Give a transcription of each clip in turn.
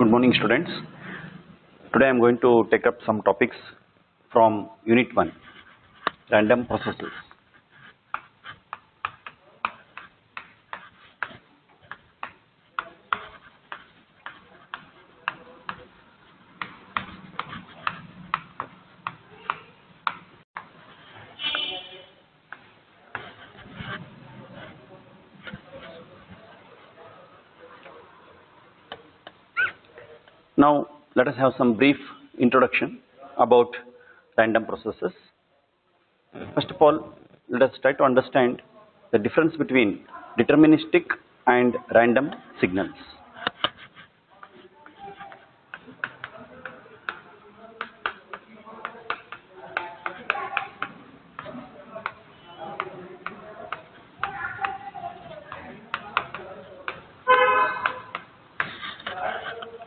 Good morning, students. Today I am going to take up some topics from Unit 1, Random Processes. Now, let us have some brief introduction about random processes. First of all, let us try to understand the difference between deterministic and random signals.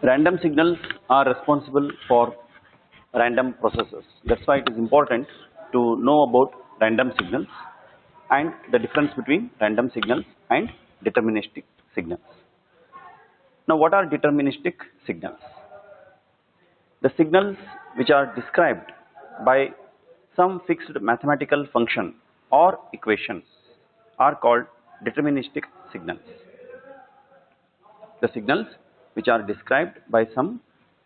Random signals are responsible for random processes. That's why it is important to know about random signals and the difference between random signals and deterministic signals. Now, what are deterministic signals? The signals which are described by some fixed mathematical function or equation are called deterministic signals. The signals which are described by some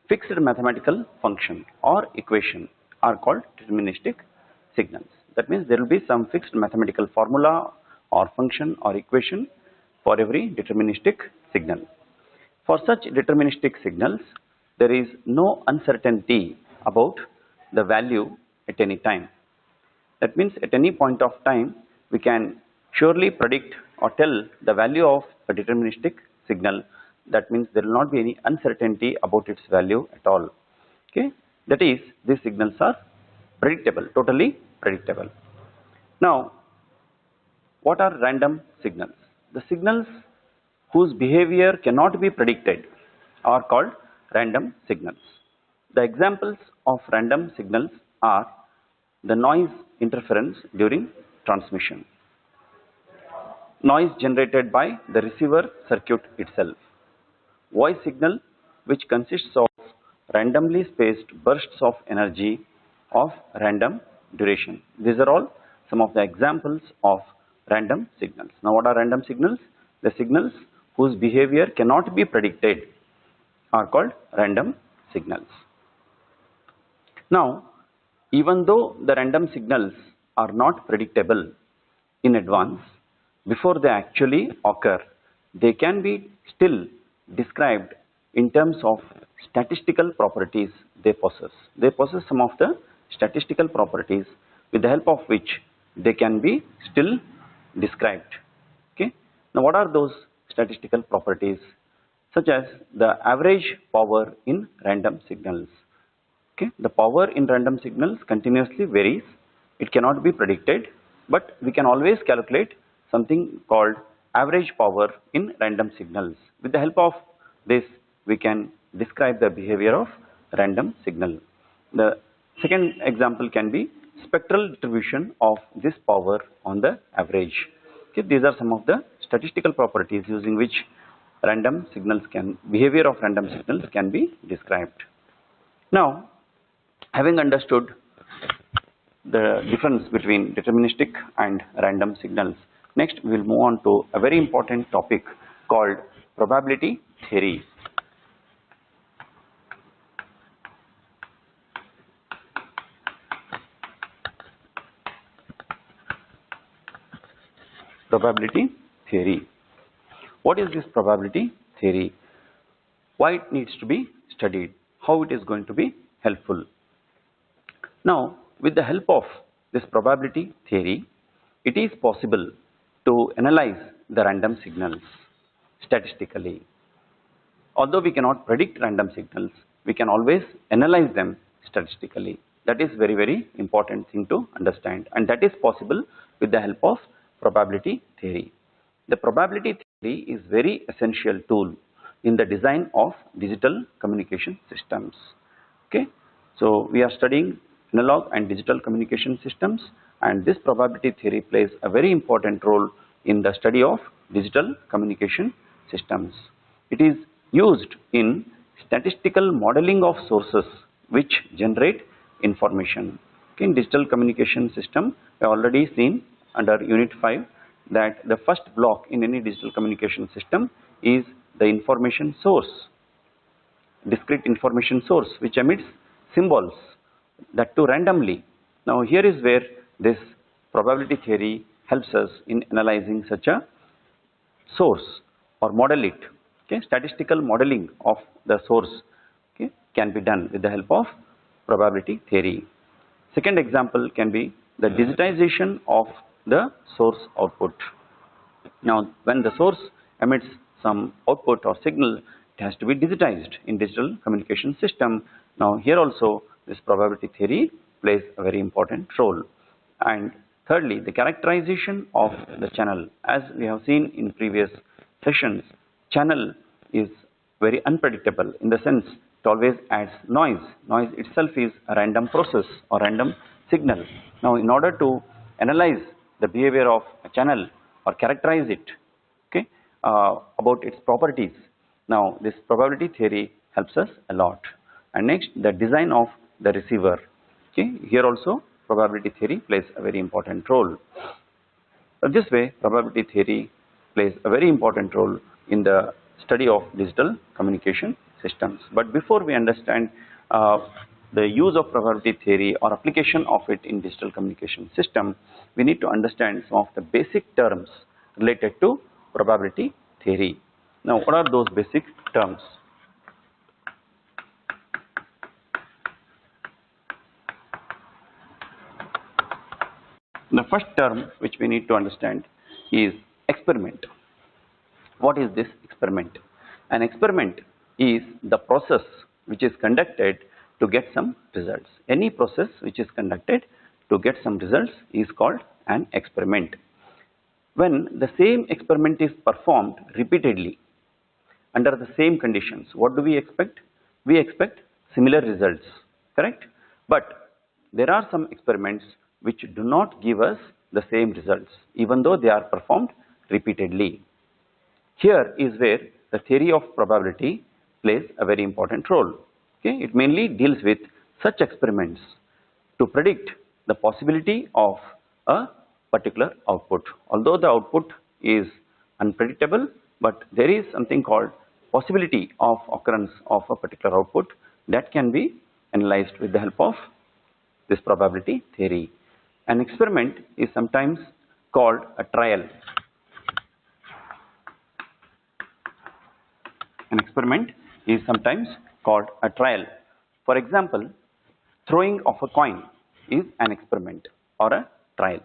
fixed mathematical function or equation are called deterministic signals. That means there will be some fixed mathematical formula or function or equation for every deterministic signal. For such deterministic signals, there is no uncertainty about the value at any time. That means at any point of time, we can surely predict or tell the value of a deterministic signal. That means there will not be any uncertainty about its value at all. Okay, that is, these signals are predictable, totally predictable. Now, what are random signals? The signals whose behavior cannot be predicted are called random signals. The examples of random signals are the noise interference during transmission, noise generated by the receiver circuit itself, voice signal which consists of randomly spaced bursts of energy of random duration. These are all some of the examples of random signals. Now, what are random signals? The signals whose behavior cannot be predicted are called random signals. Now, even though the random signals are not predictable in advance, before they actually occur, they can be still described in terms of statistical properties they possess. They possess some of the statistical properties with the help of which they can be still described. Okay. Now, what are those statistical properties? Such as the average power in random signals. Okay. The power in random signals continuously varies. It cannot be predicted, but we can always calculate something called average power in random signals. With the help of this, we can describe the behavior of random signal. The second example can be spectral distribution of this power on the average. Okay, these are some of the statistical properties using which random signals behavior of random signals can be described. Now, having understood the difference between deterministic and random signals, next we will move on to a very important topic called probability theory. Probability theory. What is this probability theory? Why it needs to be studied? How it is going to be helpful? Now, with the help of this probability theory, it is possible to analyze the random signals statistically. Although we cannot predict random signals, we can always analyze them statistically. That is very important thing to understand, and that is possible with the help of probability theory. The probability theory is very essential tool in the design of digital communication systems. Okay, so we are studying analog and digital communication systems, and this probability theory plays a very important role in the study of digital communication systems. It is used in statistical modeling of sources which generate information. Okay, in digital communication system, we have already seen under Unit 5 that the first block in any digital communication system is the information source, discrete information source which emits symbols, that too randomly. Now here is where this probability theory helps us in analyzing such a source or model it. Okay, statistical modeling of the source, okay, can be done with the help of probability theory. Second example can be the digitization of the source output. Now when the source emits some output or signal, it has to be digitized in digital communication system. Now here also this probability theory plays a very important role. And thirdly, the characterization of the channel. As we have seen in previous sessions, channel is very unpredictable in the sense it always adds noise. Noise itself is a random process or random signal. Now in order to analyze the behavior of a channel or characterize it, okay, about its properties, now this probability theory helps us a lot. And next, the design of the receiver. Okay, here also probability theory plays a very important role. This way, probability theory plays a very important role in the study of digital communication systems. But before we understand the use of probability theory or application of it in digital communication system, we need to understand some of the basic terms related to probability theory. Now, what are those basic terms? The first term which we need to understand is experiment. What is this experiment? An experiment is the process which is conducted to get some results. Any process which is conducted to get some results is called an experiment. When the same experiment is performed repeatedly under the same conditions, what do we expect? We expect similar results, correct? But there are some experiments which do not give us the same results even though they are performed repeatedly. Here is where the theory of probability plays a very important role. Okay? It mainly deals with such experiments to predict the possibility of a particular output. Although the output is unpredictable, but there is something called possibility of occurrence of a particular output that can be analyzed with the help of this probability theory. An experiment is sometimes called a trial. An experiment is sometimes called a trial. For example, throwing of a coin is an experiment or a trial.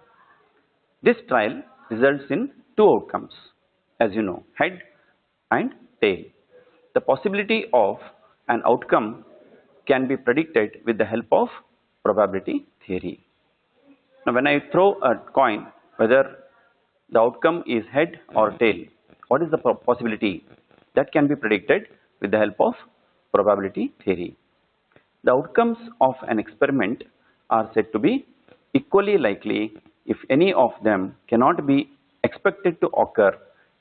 This trial results in two outcomes, as you know, head and tail. The possibility of an outcome can be predicted with the help of probability theory. Now, when I throw a coin, whether the outcome is head or tail, what is the possibility? That can be predicted with the help of probability theory. The outcomes of an experiment are said to be equally likely if any of them cannot be expected to occur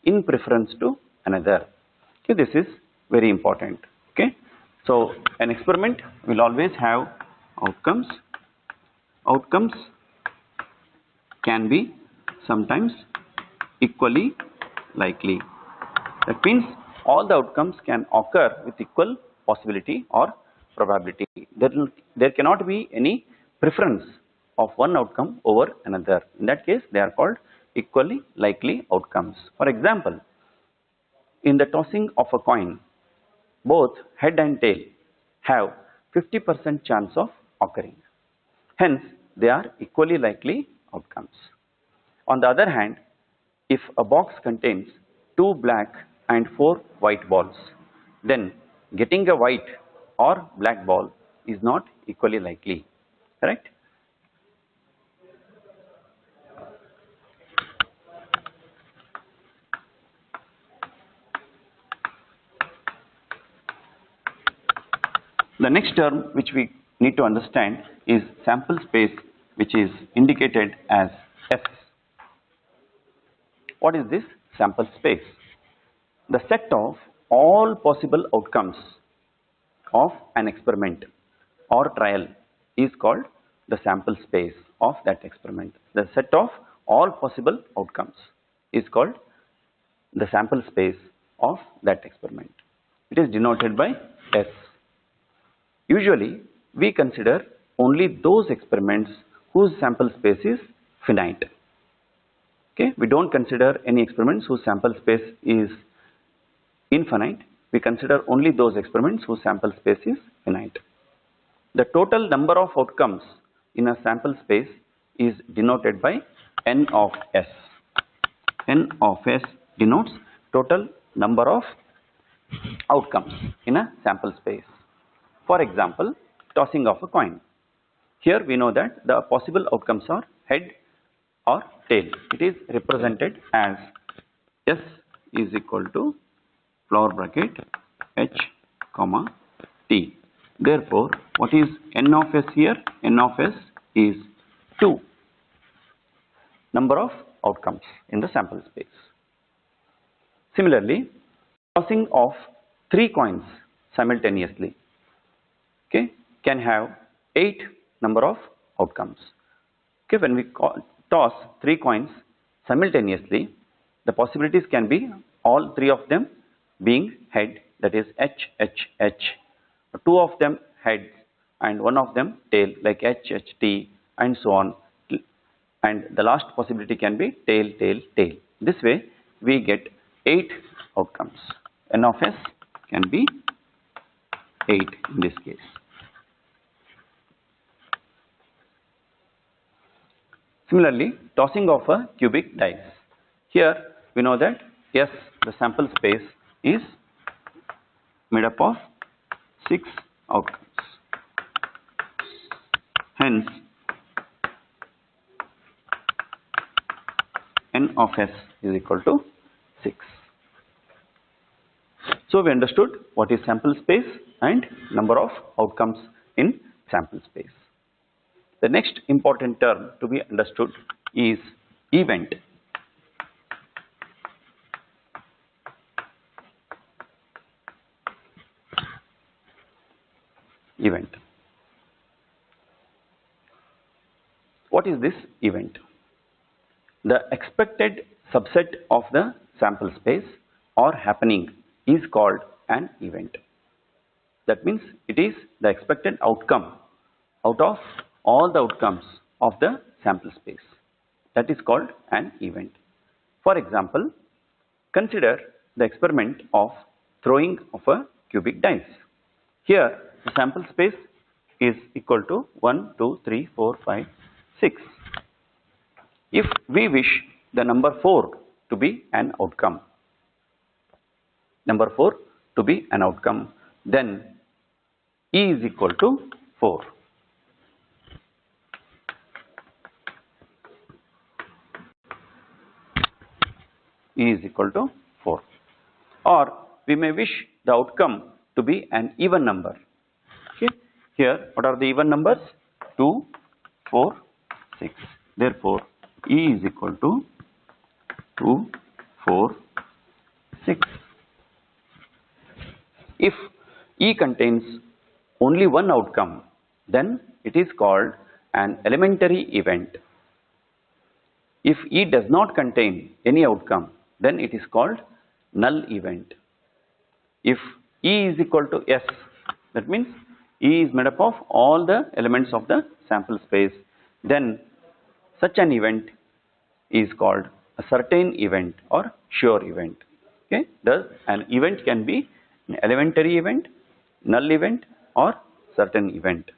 in preference to another. Okay, this is very important. Okay, so an experiment will always have outcomes. Outcomes can be sometimes equally likely. That means all the outcomes can occur with equal possibility or probability. There cannot be any preference of one outcome over another. In that case, they are called equally likely outcomes. For example, in the tossing of a coin, both head and tail have 50% chance of occurring. Hence, they are equally likely outcomes. On the other hand, if a box contains 2 black and 4 white balls, then getting a white or black ball is not equally likely, correct? The next term which we need to understand is sample space, which is indicated as S. What is this sample space? The set of all possible outcomes of an experiment or trial is called the sample space of that experiment. The set of all possible outcomes is called the sample space of that experiment. It is denoted by S. Usually, we consider only those experiments whose sample space is finite. Okay, we don't consider any experiments whose sample space is infinite. We consider only those experiments whose sample space is finite. The total number of outcomes in a sample space is denoted by N of S. N of S denotes total number of outcomes in a sample space. For example, tossing of a coin. Here we know that the possible outcomes are head or tail. It is represented as S is equal to flower bracket H comma T. Therefore, what is N of S here? N of S is 2 number of outcomes in the sample space. Similarly, tossing of 3 coins simultaneously, okay, can have 8 number of outcomes. Okay, when we toss 3 coins simultaneously, the possibilities can be all 3 of them being head, that is H, H, H, 2 of them heads and 1 of them tail, like H, H, T, and so on, and the last possibility can be tail, tail, tail. This way we get 8 outcomes. N of S can be 8 in this case. Similarly, tossing of a cubic dice. Here we know that S, the sample space, is made up of 6 outcomes. Hence, N of S is equal to 6. So we understood what is sample space and number of outcomes in sample space. The next important term to be understood is event. Event. What is this event? The expected subset of the sample space or happening is called an event. That means it is the expected outcome out of all the outcomes of the sample space. That is called an event. For example, consider the experiment of throwing of a cubic dice. Here the sample space is equal to 1, 2, 3, 4, 5, 6. If we wish the number 4 to be an outcome, then E is equal to 4. E is equal to 4. Or we may wish the outcome to be an even number. Okay. Here, what are the even numbers? 2, 4, 6. Therefore, E is equal to 2, 4, 6. If E contains only one outcome, then it is called an elementary event. If E does not contain any outcome, then it is called null event. If E is equal to S, that means E is made up of all the elements of the sample space, then such an event is called a certain event or sure event. Okay? Thus, an event can be an elementary event, null event, or certain event.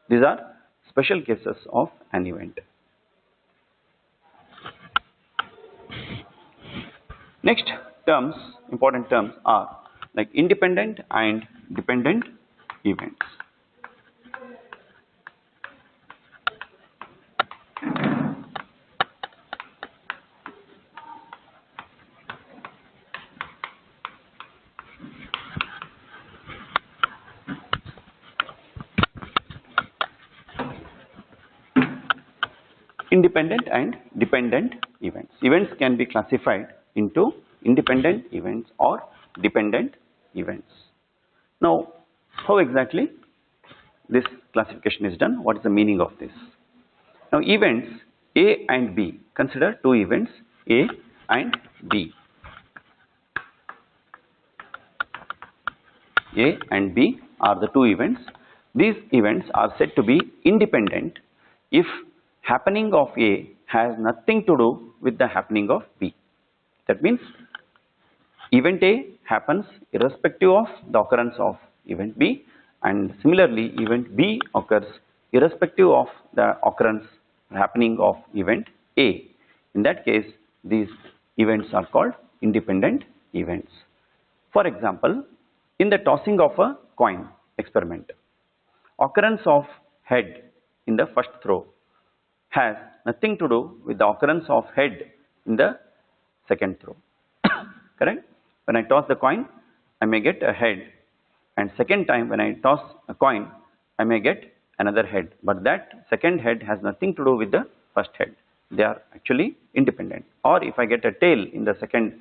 These are special cases of an event. Next terms, important terms are like independent and dependent events. Independent and dependent events. Events can be classified into independent events or dependent events. Now, how exactly this classification is done? What is the meaning of this? Now events A and B, consider two events A and B. A and B are the two events. These events are said to be independent if happening of A has nothing to do with the happening of B. That means event A happens irrespective of the occurrence of event B, and similarly event B occurs irrespective of the occurrence happening of event A. In that case, these events are called independent events. For example, in the tossing of a coin experiment, occurrence of head in the first throw has nothing to do with the occurrence of head in the second throw. Correct? When I toss the coin, I may get a head, and second time when I toss a coin, I may get another head, but that second head has nothing to do with the first head. They are actually independent. Or if I get a tail in the second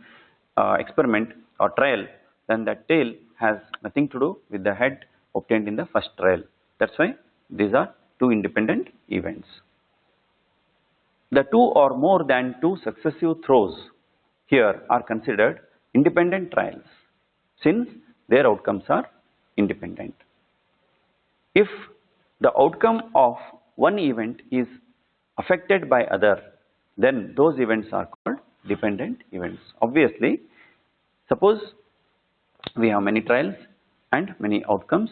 experiment or trial, then that tail has nothing to do with the head obtained in the first trial. That's why these are two independent events. The two or more than two successive throws here are considered independent trials, since their outcomes are independent. If the outcome of one event is affected by other, then those events are called dependent events. Obviously, suppose we have many trials and many outcomes.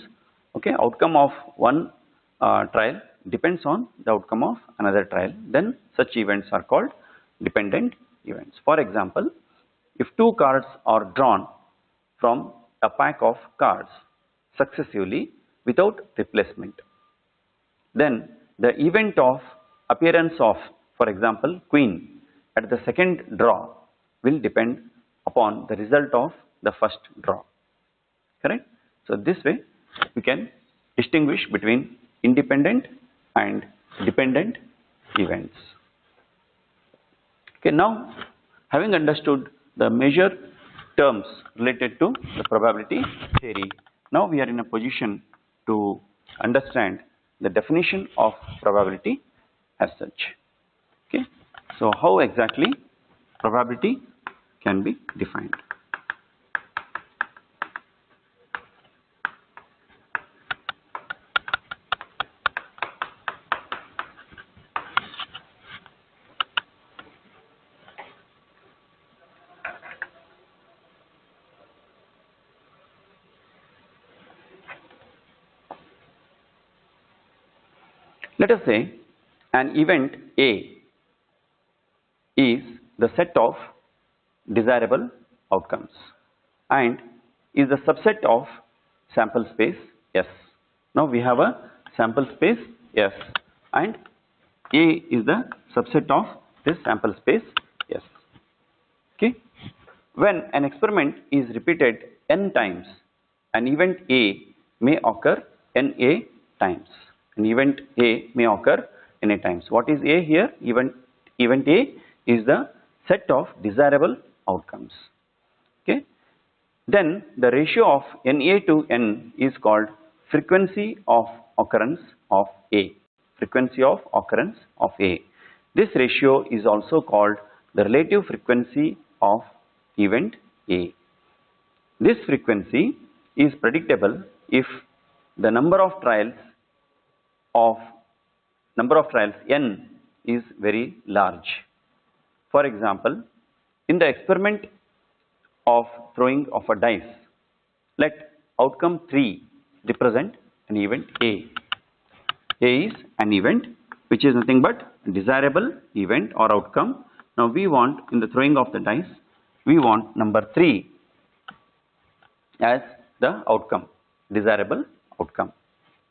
Okay, outcome of one trial depends on the outcome of another trial, then such events are called dependent events. For example, if two cards are drawn from a pack of cards successively without replacement, then the event of appearance of, for example, queen at the second draw will depend upon the result of the first draw. Correct? So this way we can distinguish between independent and dependent events. Okay, now having understood the major terms related to the probability theory, now we are in a position to understand the definition of probability as such. Okay, so how exactly probability can be defined? Let us say an event A is the set of desirable outcomes and is the subset of sample space S. Now we have a sample space S and A is the subset of this sample space S. Okay. When an experiment is repeated n times, an event A may occur NA times. An event A may occur NA times. What is A here? Event A is the set of desirable outcomes. Okay. Then the ratio of NA to N is called frequency of occurrence of A. Frequency of occurrence of A. This ratio is also called the relative frequency of event A. This frequency is predictable if the number of trials n is very large. For example, in the experiment of throwing of a dice, let outcome 3 represent an event A. A is an event which is nothing but desirable event or outcome. Now we want, in the throwing of the dice, we want number 3 as the outcome, desirable outcome.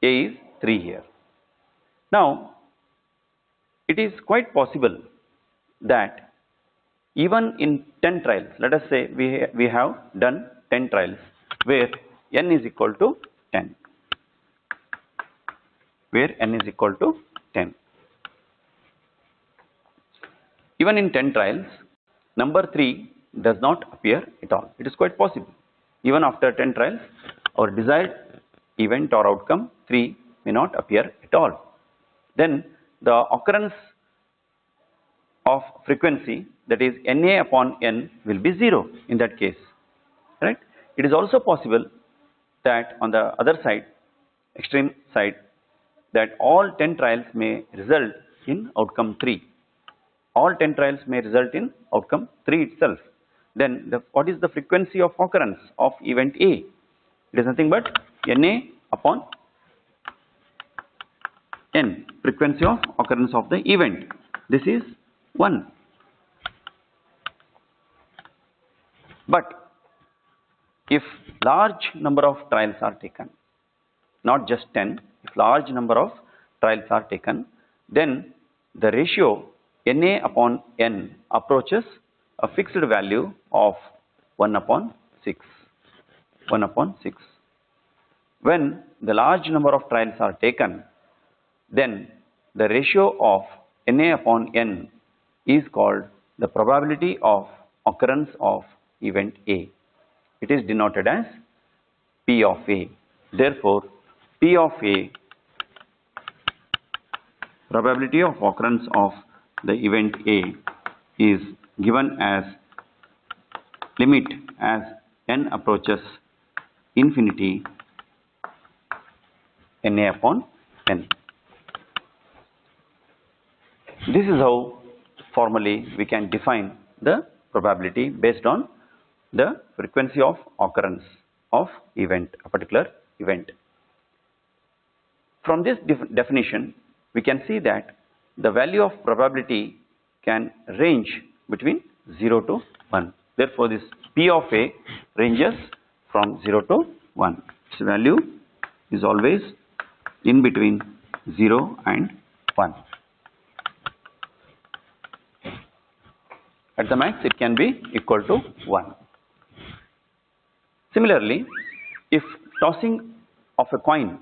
A is 3 here. Now it is quite possible that even in 10 trials, let us say we have done 10 trials where n is equal to 10. Where n is equal to 10. Even in 10 trials, number 3 does not appear at all. It is quite possible. Even after 10 trials, our desired event or outcome 3 may not appear at all. Then the occurrence of frequency, that is Na upon n, will be 0 in that case, right? It is also possible that on the other side, extreme side, that all 10 trials may result in outcome 3. All 10 trials may result in outcome 3 itself. Then what is the frequency of occurrence of event A? It is nothing but Na upon n, frequency of occurrence of the event. This is 1. But if large number of trials are taken, not just 10, if large number of trials are taken, then the ratio Na upon n approaches a fixed value of 1 upon 6. 1 upon 6. When the large number of trials are taken, then the ratio of Na upon n is called the probability of occurrence of event A. It is denoted as P of A. Therefore, P of A, probability of occurrence of the event A, is given as limit as n approaches infinity Na upon n. This is how formally we can define the probability based on the frequency of occurrence of event, a particular event. From this definition, we can see that the value of probability can range between 0 to 1. Therefore, this P of A ranges from 0 to 1. Its value is always in between 0 and 1. At the max, it can be equal to 1. Similarly, if tossing of a coin,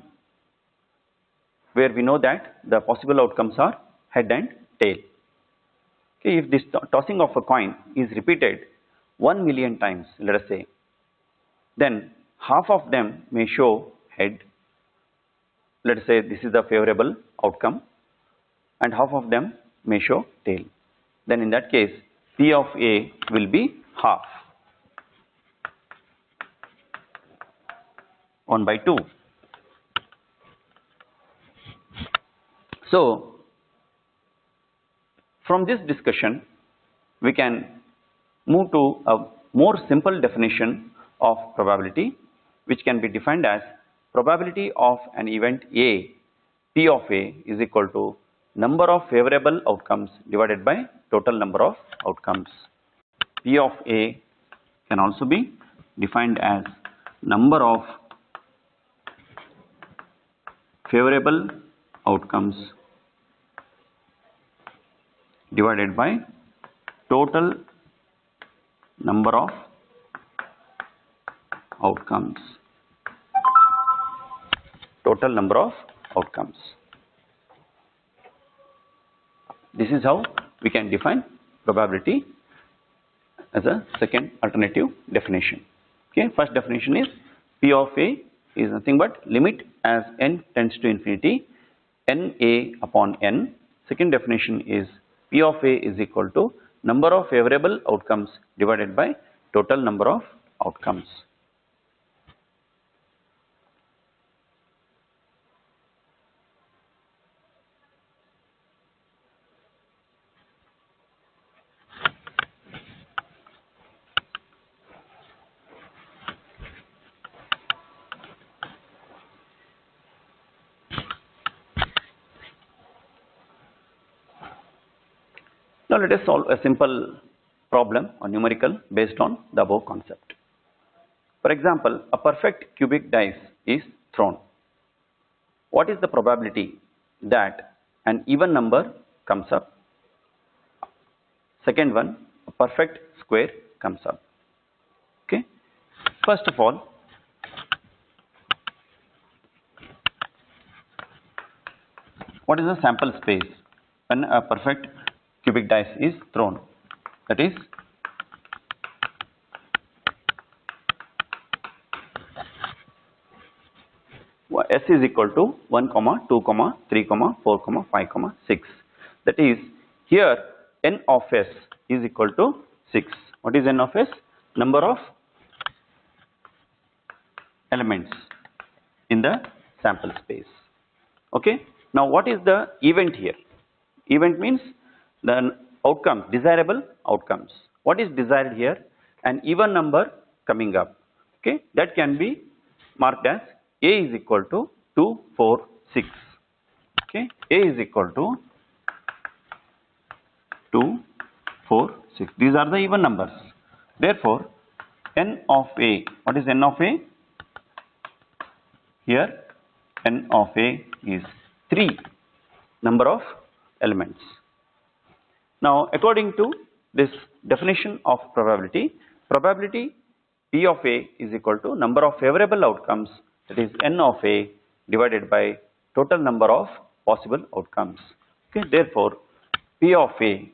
where we know that the possible outcomes are head and tail. Okay, if this tossing of a coin is repeated 1 million times, let us say, then half of them may show head. Let us say this is the favorable outcome, and half of them may show tail. Then in that case, P of A will be half, 1 by 2. So, from this discussion, we can move to a more simple definition of probability, which can be defined as probability of an event A, P of A, is equal to number of favorable outcomes divided by total number of outcomes. P of A can also be defined as number of favorable outcomes divided by total number of outcomes. Total number of outcomes. This is how we can define probability as a second alternative definition. Okay, first definition is P of A is nothing but limit as n tends to infinity Na upon n. Second definition is P of A is equal to number of favorable outcomes divided by total number of outcomes. Now let us solve a simple problem or numerical based on the above concept. For example, a perfect cubic dice is thrown. What is the probability that an even number comes up? Second one, a perfect square comes up. Okay. First of all, what is the sample space when a perfect cubic dice is thrown? That is S is equal to 1, 2, 3, 4, 5, 6. That is, here n of S is equal to 6. What is n of S? Number of elements in the sample space. Okay. Now what is the event here? Event means the outcomes, desirable outcomes. What is desired here? An even number coming up. Okay. That can be marked as A is equal to 2, 4, 6. Okay. A is equal to 2, 4, 6. These are the even numbers. Therefore, n of A, what is n of A? Here, n of A is 3 number of elements. Now, according to this definition of probability, probability P of A is equal to number of favorable outcomes, that is n of A divided by total number of possible outcomes. Okay. Therefore, P of A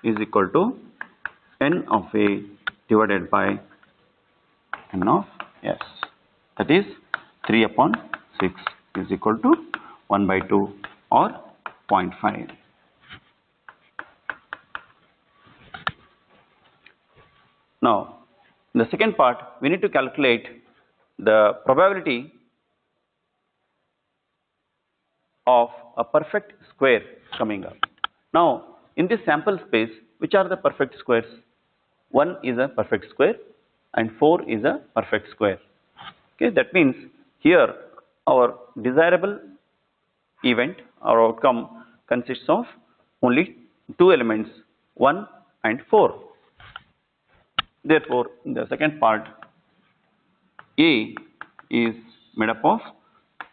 is equal to n of A divided by n of S, that is 3 upon 6 is equal to 1 by 2 or 0.5. Now, in the second part, we need to calculate the probability of a perfect square coming up. Now, in this sample space, which are the perfect squares? 1 is a perfect square and 4 is a perfect square. Okay, that means here our desirable event or outcome consists of only two elements, 1 and 4. Therefore, in the second part, A is made up of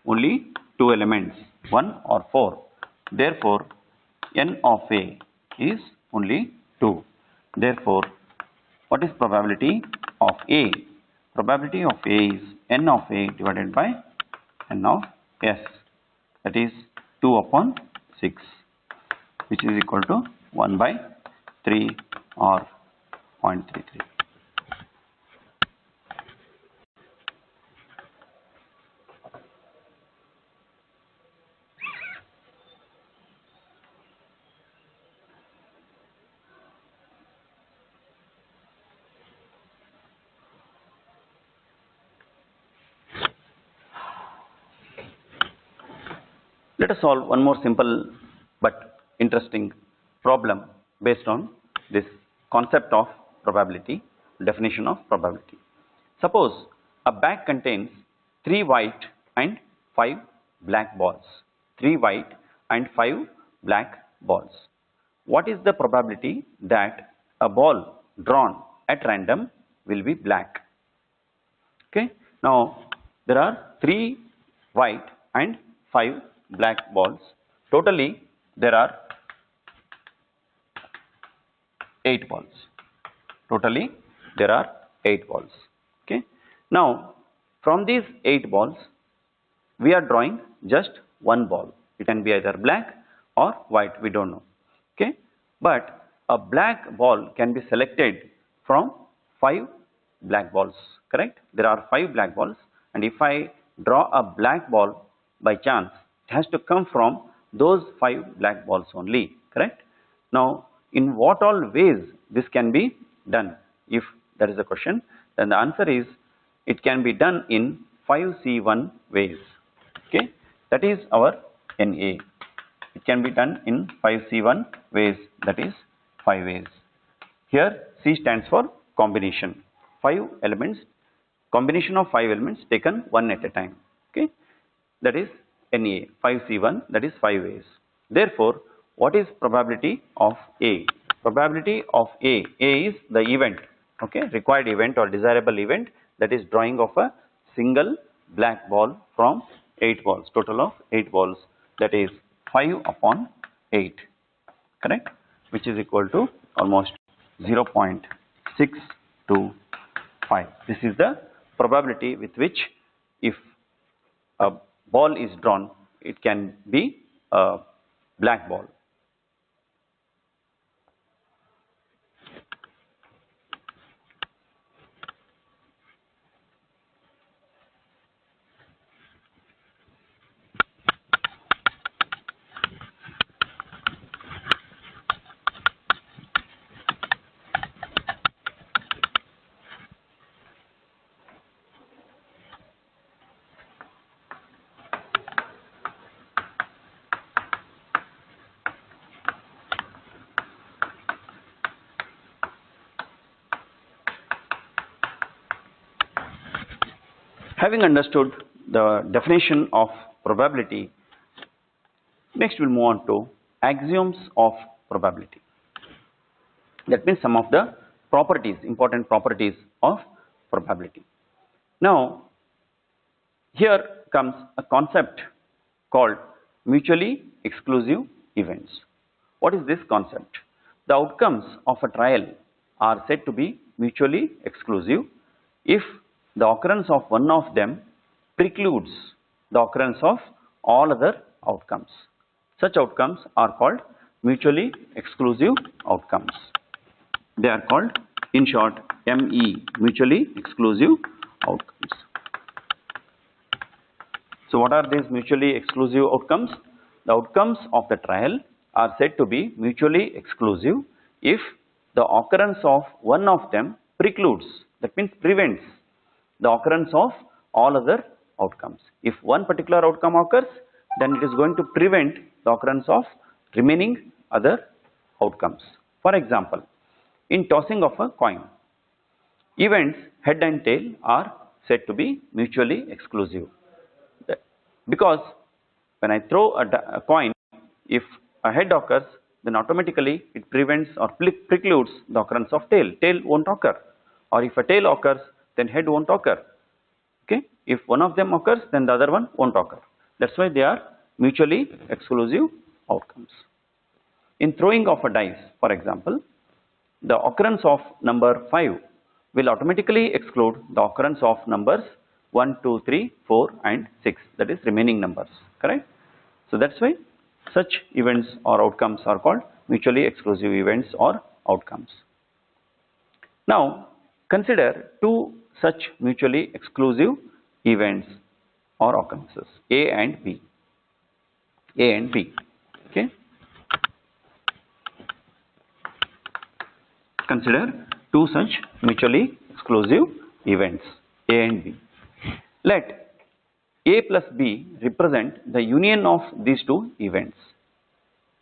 only two elements, 1 or 4. Therefore, n of A is only 2. Therefore, what is probability of A? Probability of A is n of A divided by n of S, that is 2 upon 6, which is equal to 1 by 3 or 0.33. Let us solve one more simple but interesting problem based on this concept of probability, definition of probability. Suppose a bag contains 3 white and 5 black balls. 3 white and 5 black balls. What is the probability that a ball drawn at random will be black? Okay. Now, there are 3 white and 5 black balls. Totally, there are 8 balls. Totally, there are 8 balls. Okay. Now, from these 8 balls, we are drawing just one ball. It can be either black or white, we don't know. Okay. But a black ball can be selected from 5 black balls, correct? There are 5 black balls, and if I draw a black ball by chance, it has to come from those 5 black balls only, correct? Now, in what all ways this can be done? If that is the question, then the answer is it can be done in 5C1 ways. Okay, that is our NA. It can be done in 5C1 ways, that is 5 ways. Here C stands for combination. 5 elements, combination of 5 elements taken one at a time. Okay, that is NA, 5C1, that is 5 ways. Therefore, what is probability of A? Probability of A is the event, okay, required event or desirable event, that is drawing of a single black ball from 8 balls, total of 8 balls, that is 5 upon 8, correct, which is equal to almost 0.625. This is the probability with which if a ball is drawn, it can be a black ball. Having understood the definition of probability, next we'll move on to axioms of probability. That means some of the properties, important properties of probability. Now, here comes a concept called mutually exclusive events. What is this concept? The outcomes of a trial are said to be mutually exclusive if the occurrence of one of them precludes the occurrence of all other outcomes. Such outcomes are called mutually exclusive outcomes. They are called, in short, ME, mutually exclusive outcomes. So what are these mutually exclusive outcomes? The outcomes of the trial are said to be mutually exclusive if the occurrence of one of them precludes, that means prevents, the occurrence of all other outcomes. If one particular outcome occurs, then it is going to prevent the occurrence of remaining other outcomes. For example, in tossing of a coin, events head and tail are said to be mutually exclusive. Because when I throw a coin, if a head occurs, then automatically it prevents or precludes the occurrence of tail. Tail won't occur. Or if a tail occurs, then head won't occur. Okay? If one of them occurs, then the other one won't occur. That's why they are mutually exclusive outcomes. In throwing of a dice, for example, the occurrence of number 5 will automatically exclude the occurrence of numbers 1, 2, 3, 4 and 6, that is remaining numbers, correct? So that's why such events or outcomes are called mutually exclusive events or outcomes. Now consider two such mutually exclusive events or occurrences, A and B. A and B, okay? Consider two such mutually exclusive events, A and B. Let A plus B represent the union of these two events,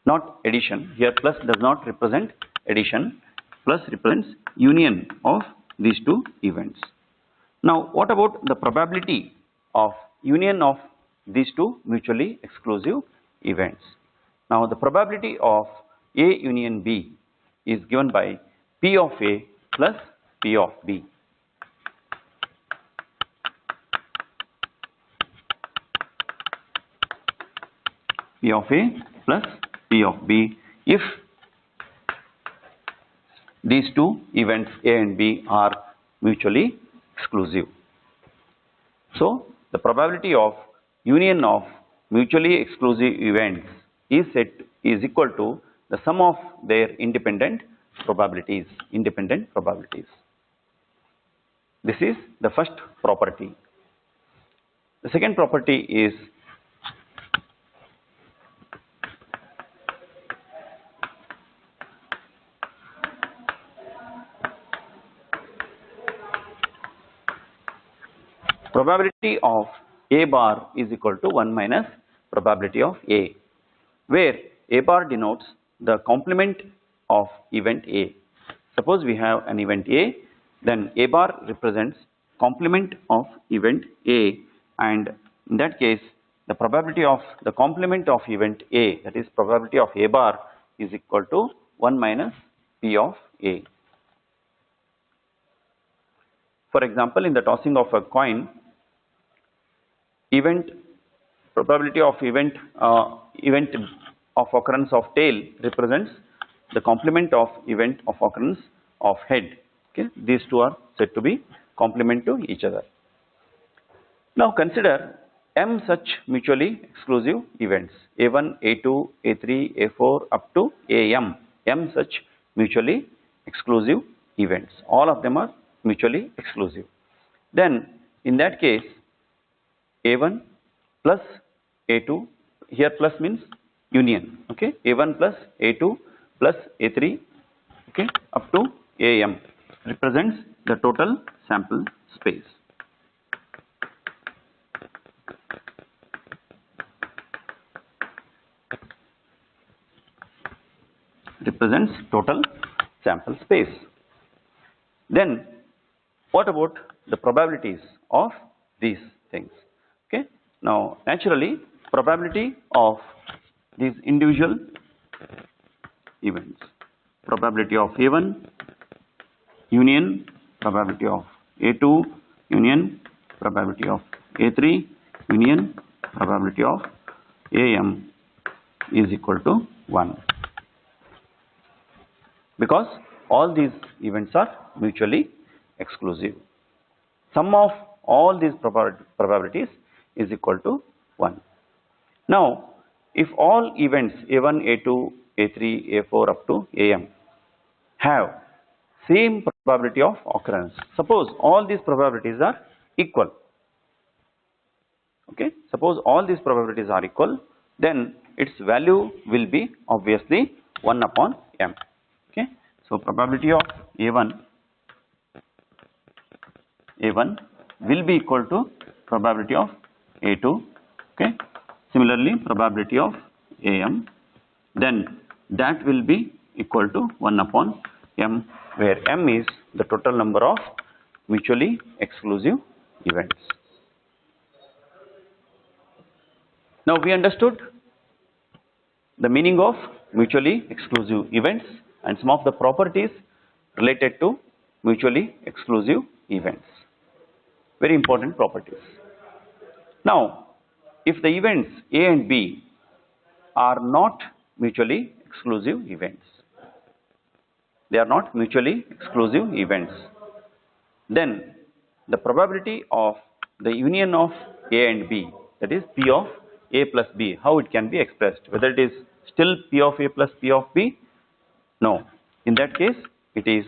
not addition. Here plus does not represent addition, plus represents union of these two events. Now what about the probability of union of these two mutually exclusive events? Now the probability of A union B is given by P of A plus P of B. P of A plus P of B if these two events A and B are mutually exclusive. So the probability of union of mutually exclusive events is equal to the sum of their independent probabilities. This is the first property. The second property is probability of A bar is equal to 1 minus probability of A, where A bar denotes the complement of event A. Suppose we have an event A, then A bar represents complement of event A, and in that case the probability of the complement of event A, that is probability of A bar, is equal to 1 minus P of A. For example, in the tossing of a coin, probability of event of occurrence of tail represents the complement of event of occurrence of head. Okay, these two are said to be complement to each other. Now consider m such mutually exclusive events, A1, A2, A3, A4 up to AM, m such mutually exclusive events. All of them are mutually exclusive. Then in that case, A1 plus A2, here plus means union, okay, A1 plus A2 plus A3, okay, up to AM represents the total sample space. Represents total sample space. Then what about the probabilities of these things. Okay. Now, naturally, probability of these individual events, probability of A1 union, probability of A2 union, probability of A3 union, probability of AM is equal to 1, because all these events are mutually exclusive. Sum of all these probabilities is equal to 1. Now, if all events A1, A2, A3, A4 up to AM have same probability of occurrence, suppose all these probabilities are equal, okay, suppose all these probabilities are equal, then its value will be obviously 1 upon m. Okay. So, probability of A1 will be equal to probability of A2. Okay. Similarly, probability of AM, then that will be equal to 1 upon m, where m is the total number of mutually exclusive events. Now, we understood the meaning of mutually exclusive events and some of the properties related to mutually exclusive events. Very important properties. Now, if the events A and B are not mutually exclusive events, they are not mutually exclusive events, then the probability of the union of A and B, that is P of A plus B, how it can be expressed, whether it is still P of A plus P of B? No. In that case, it is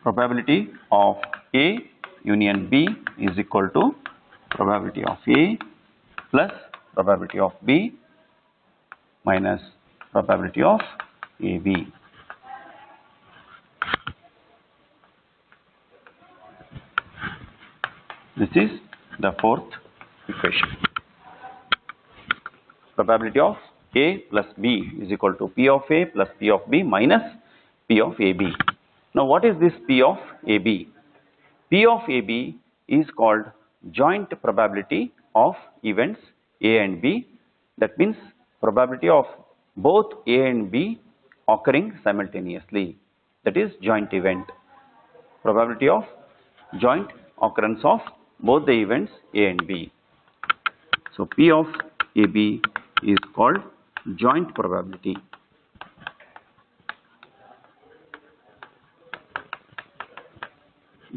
probability of A union B is equal to probability of A plus probability of B minus probability of AB. This is the fourth equation. Probability of A plus B is equal to P of A plus P of B minus P of AB. Now, what is this P of AB? P of AB is called joint probability of events A and B. That means probability of both A and B occurring simultaneously. That is joint event. Probability of joint occurrence of both the events A and B. So, P of AB is called joint probability.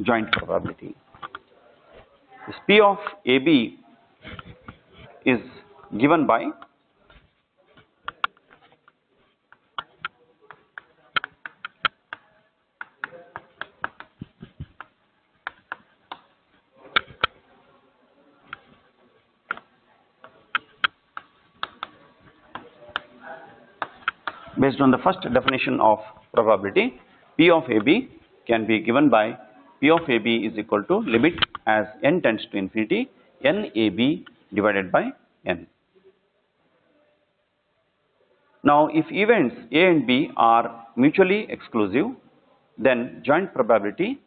Joint probability. This P of AB is given by based on the first definition of probability. P of AB can be given by P of AB is equal to limit as n tends to infinity NAB divided by n. Now, if events A and B are mutually exclusive, then joint probability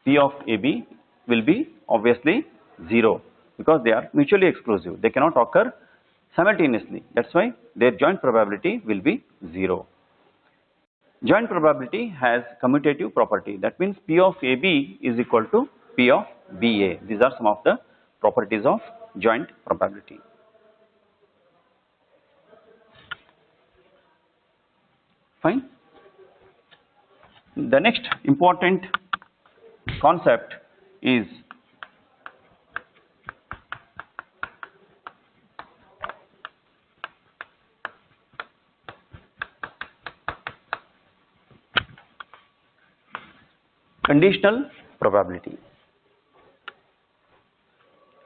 P of AB will be obviously 0, because they are mutually exclusive. They cannot occur simultaneously. That is why their joint probability will be 0. Joint probability has commutative property. That means P of AB is equal to P of BA. These are some of the properties of joint probability. Fine. The next important concept is conditional probability.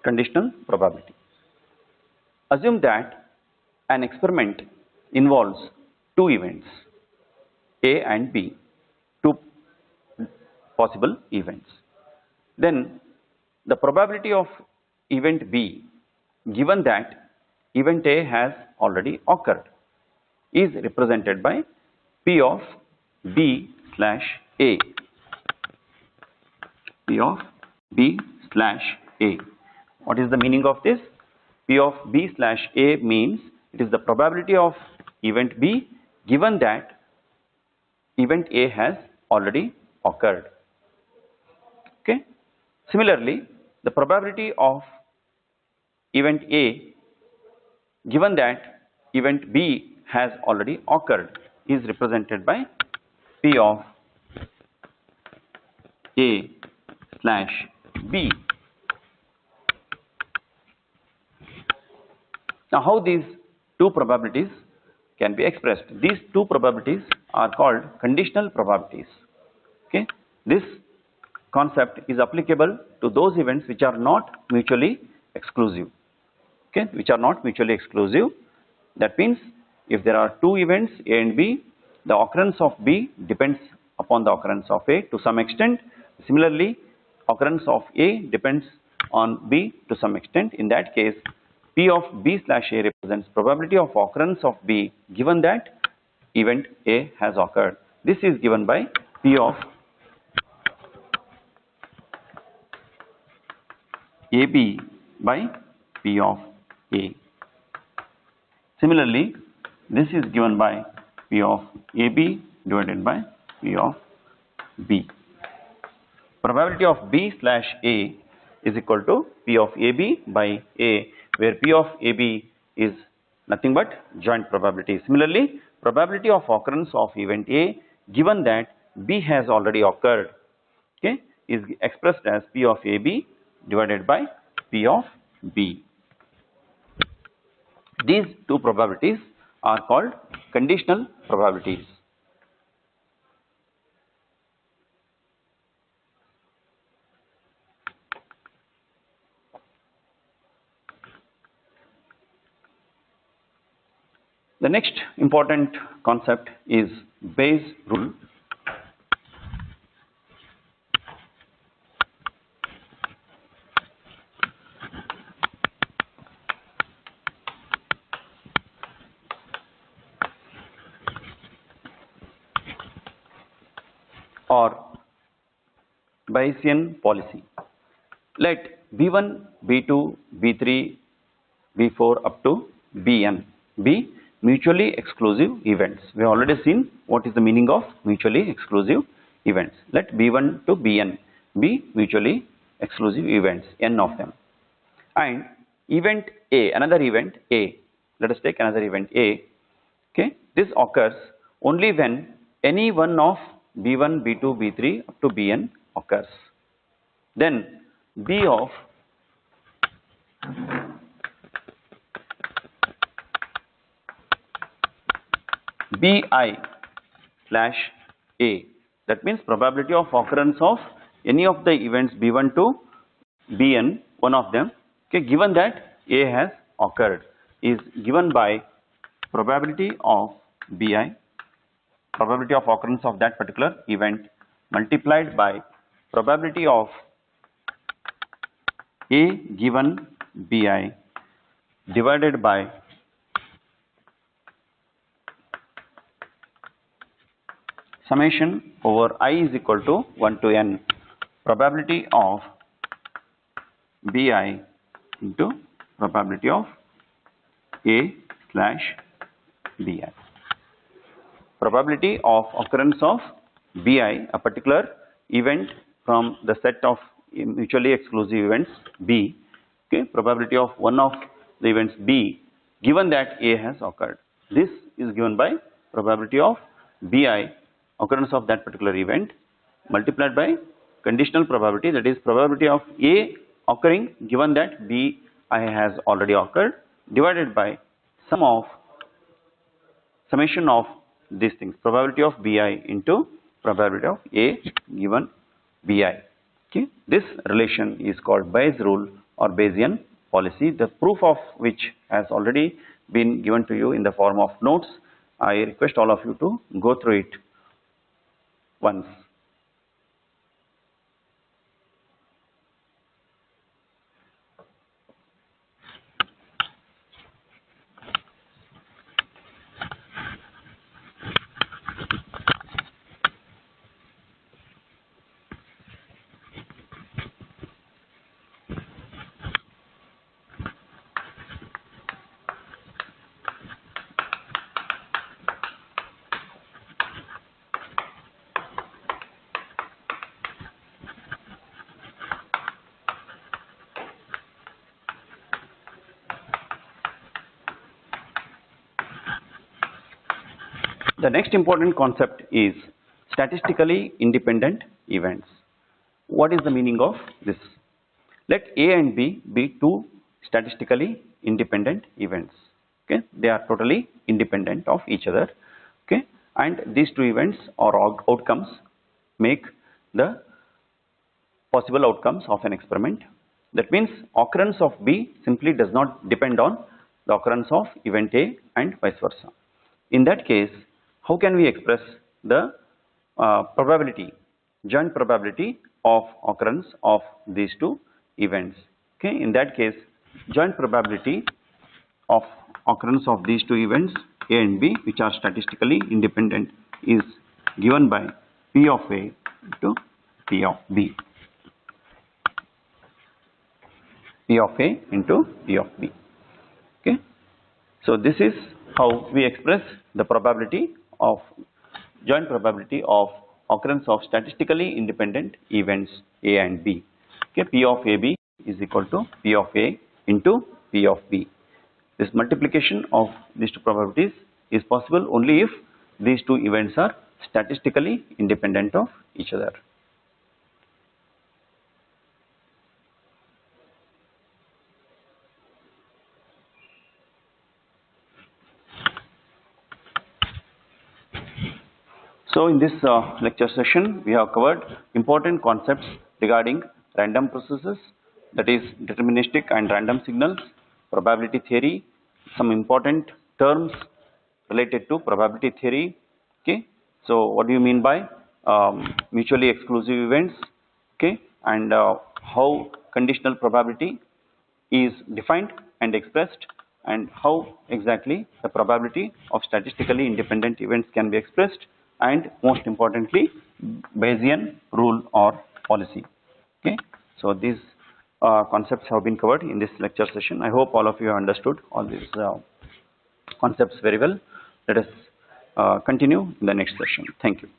Conditional probability. Assume that an experiment involves two events, A and B, two possible events. Then the probability of event B, given that event A has already occurred, is represented by P of B slash A. P of B slash A. What is the meaning of this? P of B slash A means it is the probability of event B given that event A has already occurred. Okay. Similarly, the probability of event A given that event B has already occurred is represented by P of A slash B. Now, how these two probabilities can be expressed? These two probabilities are called conditional probabilities. Okay. This concept is applicable to those events which are not mutually exclusive. Okay, which are not mutually exclusive. That means if there are two events A and B, the occurrence of B depends upon the occurrence of A to some extent. Similarly, occurrence of A depends on B to some extent. In that case, P of B slash A represents probability of occurrence of B given that event A has occurred. This is given by P of AB by P of A. Similarly, this is given by P of AB divided by P of B. Probability of B slash A is equal to P of AB by A, where P of AB is nothing but joint probability. Similarly, probability of occurrence of event A given that B has already occurred, okay, is expressed as P of AB divided by P of B. These two probabilities are called conditional probabilities. The next important concept is Bayes' rule. Or Bayesian policy. Let B1, B2, B3, B4 up to Bn be mutually exclusive events. We have already seen what is the meaning of mutually exclusive events. Let B1 to Bn be mutually exclusive events, n of them. And event A, another event A, let us take another event A. Okay, this occurs only when any one of B1, B2, B3 up to Bn occurs. Then B of Bi slash A, that means probability of occurrence of any of the events B1 to Bn, one of them, okay, given that A has occurred, is given by probability of Bi, probability of occurrence of that particular event, multiplied by probability of A given Bi divided by summation over I is equal to 1 to n probability of Bi into probability of A slash Bi. Probability of occurrence of Bi, a particular event from the set of mutually exclusive events B, okay, probability of one of the events B given that A has occurred. This is given by probability of Bi, occurrence of that particular event, multiplied by conditional probability, that is probability of A occurring given that B has already occurred, divided by summation of these things, probability of Bi into probability of A given Bi. Okay. This relation is called Bayes' rule or Bayesian policy, the proof of which has already been given to you in the form of notes. I request all of you to go through it once. The next important concept is statistically independent events. What is the meaning of this? Let A and B be two statistically independent events. Okay, they are totally independent of each other. Okay, and these two events or outcomes make the possible outcomes of an experiment. That means occurrence of B simply does not depend on the occurrence of event A and vice versa. In that case, how can we express the probability, joint probability of occurrence of these two events? Okay, in that case, joint probability of occurrence of these two events A and B, which are statistically independent, is given by P of A to P of B. P of A into P of B. Okay. So this is how we express the probability of joint probability of occurrence of statistically independent events A and B. Okay, P of AB is equal to P of A into P of B. This multiplication of these two probabilities is possible only if these two events are statistically independent of each other. So in this lecture session, we have covered important concepts regarding random processes, that is deterministic and random signals, probability theory, some important terms related to probability theory. Okay, so what do you mean by mutually exclusive events? Okay, and how conditional probability is defined and expressed, and how exactly the probability of statistically independent events can be expressed, and most importantly Bayesian rule or policy. Okay, so these concepts have been covered in this lecture session. I hope all of you have understood all these concepts very well. Let us continue in the next session. Thank you.